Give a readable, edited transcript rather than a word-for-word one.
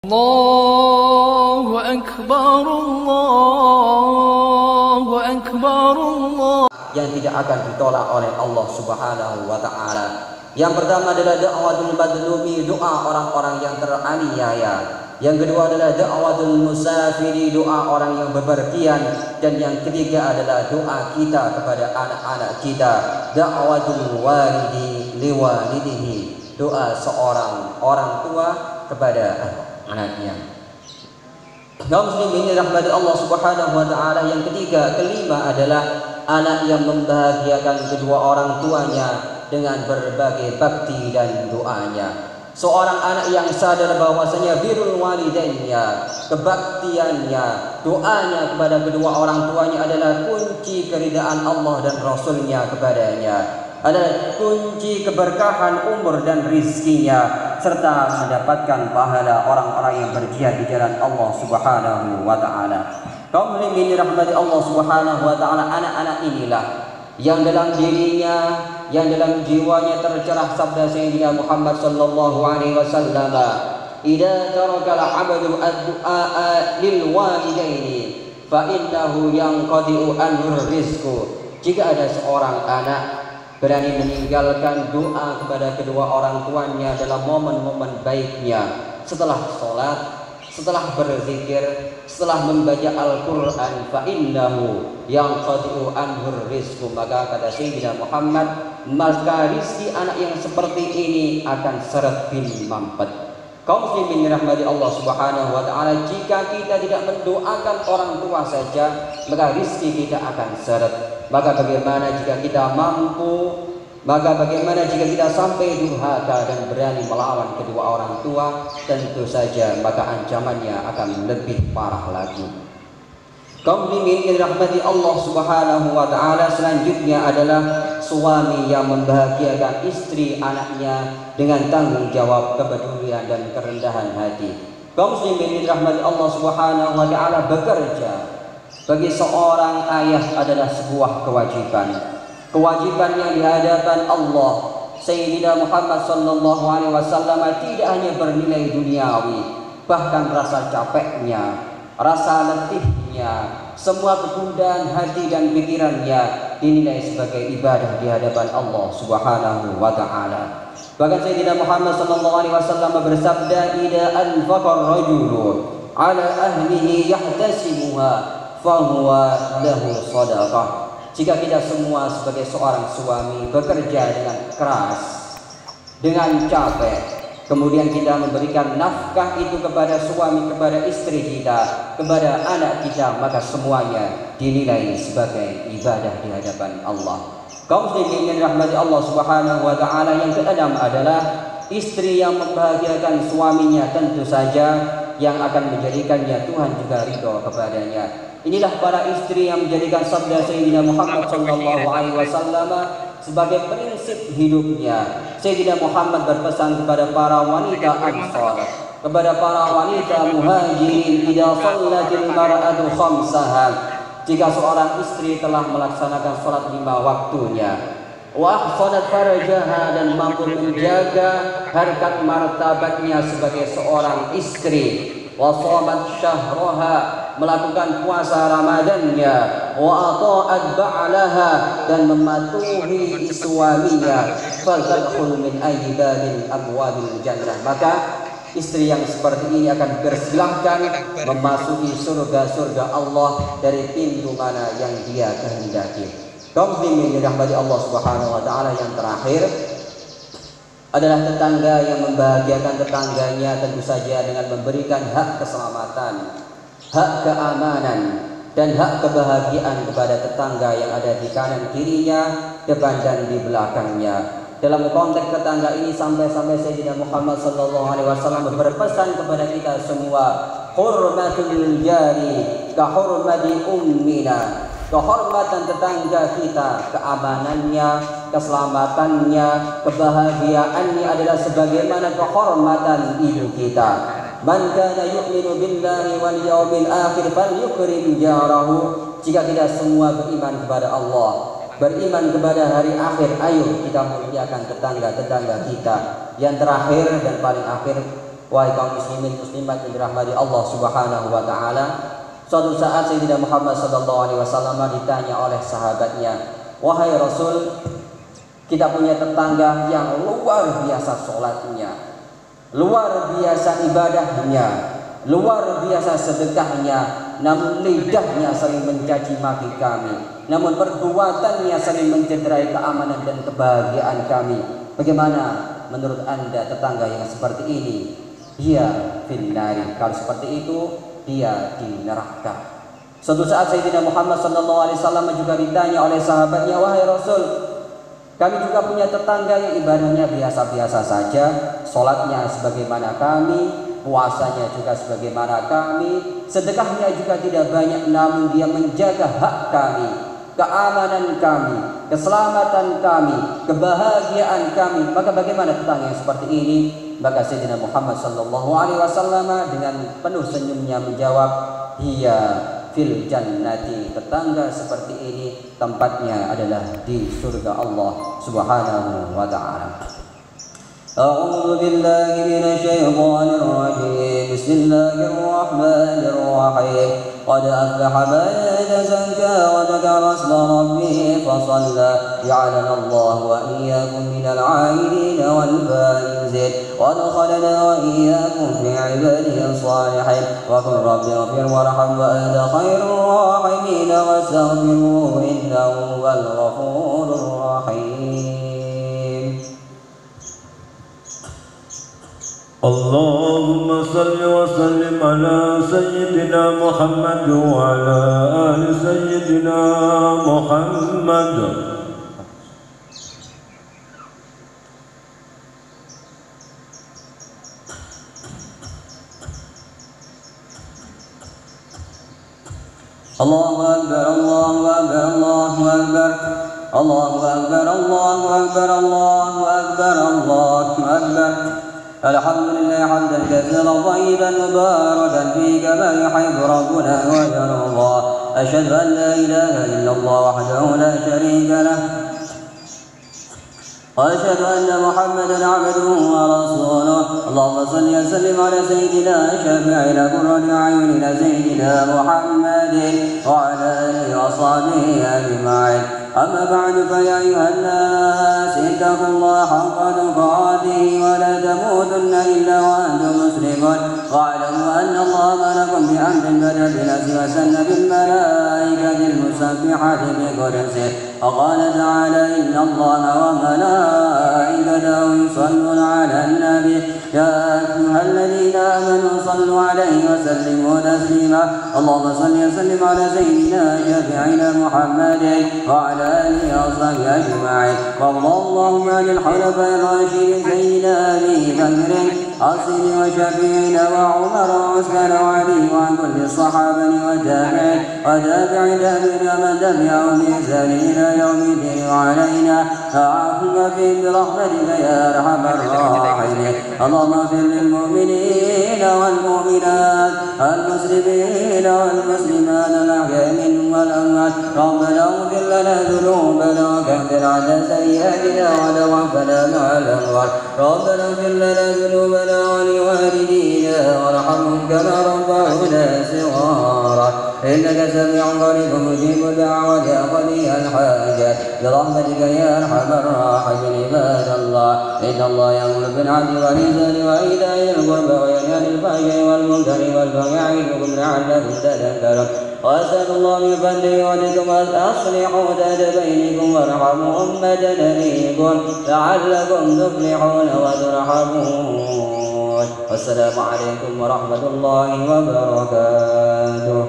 Allahu Akbar, Allahu Akbar, Allah. Yang tidak akan ditolak oleh Allah Subhanahu wa Ta'ala. Yang pertama adalah da'watul madlumi, doa orang-orang yang teraniaya. Yang kedua adalah da'watul musafiri, doa orang yang bepergian. Dan yang ketiga adalah doa kita kepada anak-anak kita, da'watul walidi liwalidihi, doa seorang orang tua kepada anaknya. Kaum muslimin rahmati Allah Subhanahu wa Ta'ala. Yang ketiga, kelima adalah anak yang membahagiakan kedua orang tuanya dengan berbagai bakti dan doanya. Seorang anak yang sadar bahwasanya birrul walidainnya, kebaktiannya, doanya kepada kedua orang tuanya adalah kunci keridaan Allah dan Rasulnya kepadanya, adalah kunci keberkahan umur dan rizkinya, serta mendapatkan pahala orang-orang yang berjihad di jalan Allah Subhanahu wa Ta'ala. Kaum muslimin rahmati Allah Subhanahu wa Ta'ala, anak-anak inilah yang dalam dirinya, yang dalam jiwanya tercerah sabda Sayyidina Muhammad sallallahu alaihi wasallam, "Idza taraka al-'abdu ad-du'a lil walidaini fa innahu yanqadi'u anhu rizqu." Jika ada seorang anak berani meninggalkan doa kepada kedua orang tuanya dalam momen-momen baiknya, setelah sholat, setelah berzikir, setelah membaca Al-Quran, fa innahu yanqadi'u anhu rizqu, maka kata Sayyidina Muhammad, maka rizki anak yang seperti ini akan seret bin mampet. Kaum muslimin rahmati Allah Subhanahu wa Ta'ala, jika kita tidak mendoakan orang tua saja, maka rizki kita akan seret. Maka bagaimana jika kita mampu, maka bagaimana jika kita sampai durhaka dan berani melawan kedua orang tua? Tentu saja maka ancamannya akan lebih parah lagi. Kaum muslimin yang dirahmati Allah Subhanahu wa Ta'ala, selanjutnya adalah suami yang membahagiakan istri anaknya dengan tanggung jawab, kepedulian dan kerendahan hati. Kaum muslimin yang dirahmati Allah Subhanahu wa Ta'ala, bekerja bagi seorang ayah adalah sebuah kewajiban. Kewajiban yang di hadapan Allah. Sayyidina Muhammad sallallahu alaihi wasallam tidak hanya bernilai duniawi, bahkan rasa capeknya, rasa letihnya, semua kegundahan hati dan pikirannya dinilai sebagai ibadah di hadapan Allah Subhanahu wa Ta'ala. Bahkan Sayyidina Muhammad sallallahu alaihi wasallam bersabda, "Idza anfaqa ar-rajulu 'ala ahlihi yahtasibuha fa huwa lahu shadaqah." Jika kita semua sebagai seorang suami bekerja dengan keras, dengan capek, kemudian kita memberikan nafkah itu kepada suami, kepada istri kita, kepada anak kita, maka semuanya dinilai sebagai ibadah di hadapan Allah. Kaum muslimin yang dirahmati Allah Subhanahu wa Ta'ala, yang keenam adalah istri yang membahagiakan suaminya, tentu saja yang akan menjadikannya Tuhan juga ridho kepadanya. Inilah para istri yang menjadikan sabda Sayyidina Muhammad sallallahu alaihi wasallam sebagai prinsip hidupnya. Sayyidina Muhammad berpesan kepada para wanita Ansar, kepada para wanita Muhajirin, "Idza shallatil mar'atu khamsaha." Jika seorang istri telah melaksanakan salat 5 waktunya, wa ahsanat farjaha, dan mampu menjaga harkat martabatnya sebagai seorang istri, wa shamat syahraha, melakukan puasa Ramadannya, wa ata'at ba'laha, dan mematuhi suaminya, fadkhul min ayyi babin abwabil jannah, maka istri yang seperti ini akan bersilahkan memasuki surga-surga Allah dari pintu mana yang dia kehendaki. Kaum muslimin dirahmati Allah Subhanahu wa Ta'ala, yang terakhir adalah tetangga yang membahagiakan tetangganya, tentu saja dengan memberikan hak keselamatan, hak keamanan, dan hak kebahagiaan kepada tetangga yang ada di kanan kirinya, depan dan di belakangnya. Dalam konteks tetangga ini sampai-sampai Sayyidina Muhammad sallallahu alaihi wasallam berpesan kepada kita semua, hurmatul jari ka hurmati ummina. Kehormatan tetangga kita, keamanannya, keselamatannya, kebahagiaannya adalah sebagaimana kehormatan ibu kita. Man kana yu'minu billahi wal yawmil akhir falyukrim jarahu. Jika kita semua beriman kepada Allah, beriman kepada hari akhir, ayo kita muliakan tetangga-tetangga kita. Yang terakhir dan paling akhir, Wahai kaum muslimin muslimat yang dirahmati Allah Subhanahu wa taala, suatu saat Sayyidina Muhammad sallallahu alaihi wasallam ditanya oleh sahabatnya, "Wahai Rasul, kita punya tetangga yang luar biasa sholatnya, luar biasa ibadahnya, luar biasa sedekahnya, namun lidahnya sering mencaci maki kami, namun perbuatannya sering mencederai keamanan dan kebahagiaan kami. Bagaimana menurut Anda tetangga yang seperti ini?" Dia finnari, kalau seperti itu dia di neraka. Suatu saat Sayyidina Muhammad SAW juga ditanya oleh sahabatnya, "Wahai Rasul, kami juga punya tetangga yang ibadahnya biasa-biasa saja, sholatnya sebagaimana kami, puasanya juga sebagaimana kami, sedekahnya juga tidak banyak, namun dia menjaga hak kami, keamanan kami, keselamatan kami, kebahagiaan kami. Maka bagaimana tetangga yang seperti ini?" Maka Sayyidina Muhammad SAW dengan penuh senyumnya menjawab, "Dia fil jannati." Tetangga seperti ini tempatnya adalah di surga Allah Subhanahu wa taala. A'udzu billahi minasy-syaithanir rajim. Bismillahirrahmanirrahim. Qad aflaha man tazakka wa dzakara isma rabbih fa shalla. Ja'alana Allah wa iyyakum minal 'abidin wal faizin. Wa adkhalana wa iyyakum fi 'ibadihi shalihin. Wa qul rabbi ighfir warham wa anta khairur rahimin wastaghfirhu innahu huwal ghafurur rahim. اللهم صل وسلم على سيدنا محمد وعلى آل سيدنا محمد. الله أكبر الله أكبر الله أكبر الله أكبر الله أكبر الله أكبر الله أكبر. الحمد لله حمدا كثيرا طيبا مباركا فيه كما يحب ربنا ويرضى. أشهد أن لا إله إلا الله وحده لا شريك له، وأشهد أن محمدا عبده ورسوله. اللهم صل وسلم على سيدنا شفيعنا قرة أعيننا سيدنا محمد وعلى آله وصحبه أجمعين. أما بعد فيا أيها الناس اتقوا الله حق تقاته ولا تموتن إلا وأنتم مسلمون. واعلموا أن الله أمركم بأمر بدأ بنفسه وسن بالملائكة المسبحة بقدسه. وقال تعالى: إن الله وملائكته يصلون على النبي يا أيها الذين آمنوا صلوا عليه وسلموا تسليما. اللهم صل وسلم على سيدنا شفيعنا محمد وعلى آله وصحبه أجمعين. وارض اللهم عن الخلفاء الراشدين سيدنا أبي بكر الصديق وشفيعنا وعمر وعثمان وعلي وعن كل الصحابة والتابعين وتابعين من تبعهم بإحسان إلى يوم الدين. وعلينا فاعفو فيهم برحمتك يا أرحم الراحمين. اللهم اغفر للمؤمنين والمؤمنات المسلمين والمسلمات الأحياء منهم والأموات. ربنا اغفر لنا ذنوبنا وكفر عنا سيئاتنا وتوفنا مع الأبرار. ربنا اغفر لنا ذنوبنا ولوالدينا وارحمهم كما ربونا صغارا إنك سميع قريب مجيب الدعوات يا قضي الحاجات برحمتك يا أرحم الراحمين. عباد الله إن الله يأمر بالعدل والإحسان وإيتاء ذي القربى وينهى عن الفحشاء والمنكر والبغي يعظكم لعلكم تذكرون. وأسأل الله من فضله ولكم أن أصلحوا ذات بينكم وارحموا أمة نبيكم لعلكم تفلحون وترحمون. والسلام عليكم ورحمة الله وبركاته.